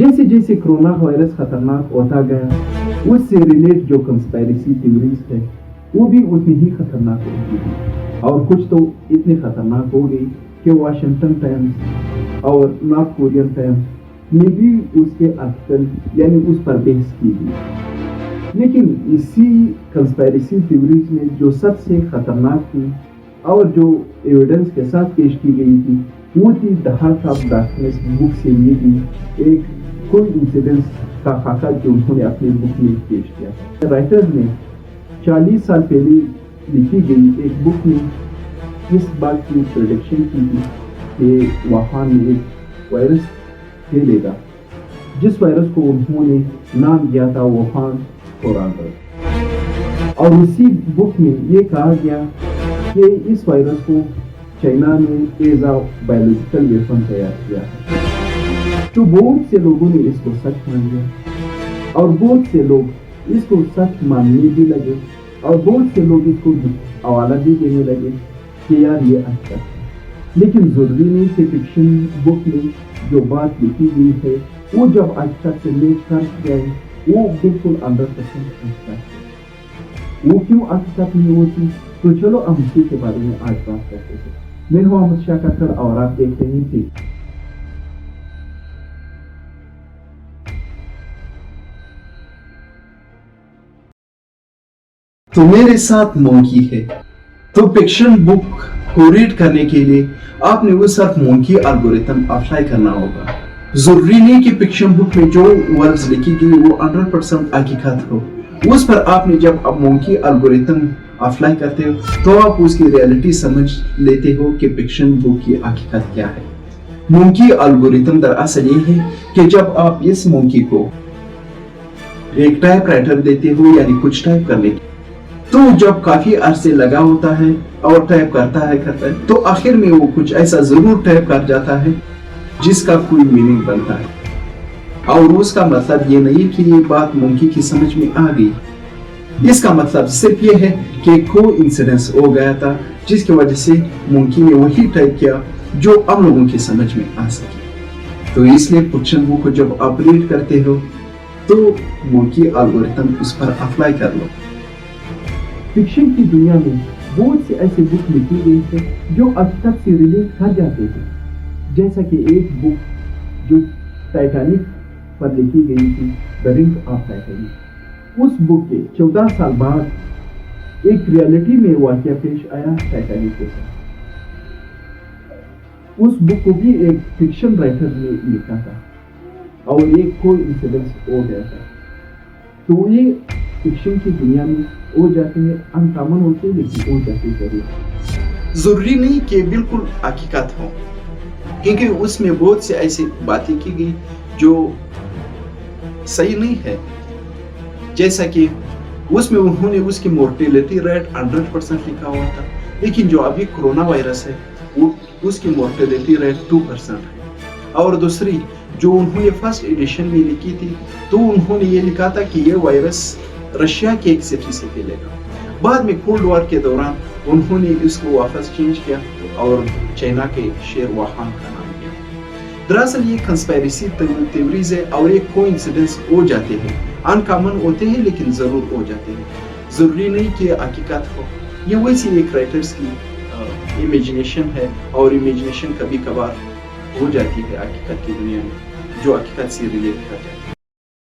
जैसे जैसे corona virus खतरनाक होता गया उससे रिलेट जो कंस्पायरेसी थ्योरीज है वो भी उतनी ही खतरनाक होती थी और कुछ तो इतनी खतरनाक हो गई कि वाशिंगटन टाइम्स और नॉर्थ कोरियन टाइम्स में भी उसके आर्टिकल यानी उस पर बहस की गई। लेकिन इसी कंस्पायरेसी थ्योरीज में जो सबसे खतरनाक थी और जो एविडेंस के साथ पेश की गई थी वो थी the heart of darkness book से ली गई एक कोई इंसिडेंस का खाका जो उन्होंने अपनी बुक में पेश किया था। राइटर ने 40 साल पहले लिखी गई एक बुक में इस बात की प्रेडिक्शन की थी कि वुहान में एक वायरस फैलेगा जिस वायरस को उन्होंने नाम दिया था वुहान कोरोना। और उसी बुक में ये कहा गया कि इस वायरस को चाइना ने एज अ बायोलॉजिकल वेपन तैयार किया है। तो बहुत से लोगों ने इसको सच मान लिया और बहुत से लोग इसको सच मानने भी लगे और बहुत से लोग इसको हवाला भी देने लगे कि यार ये अच्छा है। लेकिन जरूरी नहीं कि फिक्शन बुक में जो बात लिखी गई है वो जब अच्छा से लेट कर जाए वो बिल्कुल 100% अच्छा है। वो क्यों हकीकत नहीं होती? तो चलो हम उसी के बारे में आज बात करते हैं। मैं हूं अहमद शाह कक्कड़ और आप देख रहे हैं थी। तो मेरे साथ मोंकी है। तो फिक्शन बुक को रीड करने के लिए आपने उस साथ मोंकी एल्गोरिथम अप्लाई करना होगा। जरूरी नहीं कि फिक्शन बुक में जो वर्ड्स लिखी गई वो 100% हकीकत हो। उस पर आपने जब अब मोंकी एल्गोरिथम अप्लाई करते हो तो आप उसकी रियलिटी समझ लेते हो कि फिक्शन बुक की हकीकत क्या है। मोंकी एल्गोरिथम दरअसल ये है कि जब आप इस मोंकी को एक टाइप राइटर देते हो यानी कुछ टाइप करने की, तो जब काफी अरसे लगा होता है और टाइप करता है तो आखिर में वो कुछ ऐसा जरूर टाइप कर जाता है जिसका कोई मीनिंग बनता है। और उसका मतलब ये नहीं कि ये बात मोंकी की समझ में आ गई। इसका मतलब सिर्फ ये है कि कोइंसिडेंस हो गया था जिसकी वजह से मोंकी ने वही टाइप किया जो हम लोगों की समझ में आ सके। तो इसलिए फिक्शन बुक को जब आप रीड करते हो तो मोंकी एल्गोरिथम उस पर अप्लाई कर लो। फिक्शन की दुनिया में बहुत से ऐसे बुक लिखी गई है जो हकीकत से रिलेट कर जाते थे। जैसा कि एक बुक जो टाइटैनिक पर लिखी गई थी द रिंग ऑफ टाइटैनिक, उस बुक के 14 साल बाद एक रियलिटी में वाकया पेश आया टाइटैनिक के साथ। उस बुक को भी एक फिक्शन राइटर ने लिखा था और एक कोइंसिडेंस हो गया था। तो ये फिक्शन की दुनिया में हो जाते हैं अनकॉमन होते हैं लेकिन हो जाते जरूरी नहीं कि बिल्कुल हकीकत हो, क्योंकि उसमें बहुत से ऐसी बातें की गई जो सही नहीं है। जैसा कि उसमें उन्होंने उसकी मोर्टेलिटी रेट 100% लिखा हुआ था, लेकिन जो अभी कोरोना वायरस है वो उसकी मोर्टेलिटी रेट 2% है। और दूसरी जो उन्होंने फर्स्ट एडिशन में लिखी थी तो उन्होंने ये लिखा था कि ये वायरस रशिया के एक सिटी से फैलेगा। बाद में कोल्ड वॉर के दौरान उन्होंने इसको वापस चेंज किया और चाइना के शहर वुहान का नाम दिया। दरअसल ये कंस्पायरेसी थ्योरीज है और एक कोइंसिडेंस हो जाते हैं, अनकॉमन होते हैं लेकिन जरूर हो जाते हैं। जरूरी नहीं कि हकीकत हो। ये वैसी एक राइटर्स की इमेजिनेशन है और इमेजिनेशन कभी कभार हो जाती है हकीकत की दुनिया में जो हकीकत से रिलेट कर जाती है।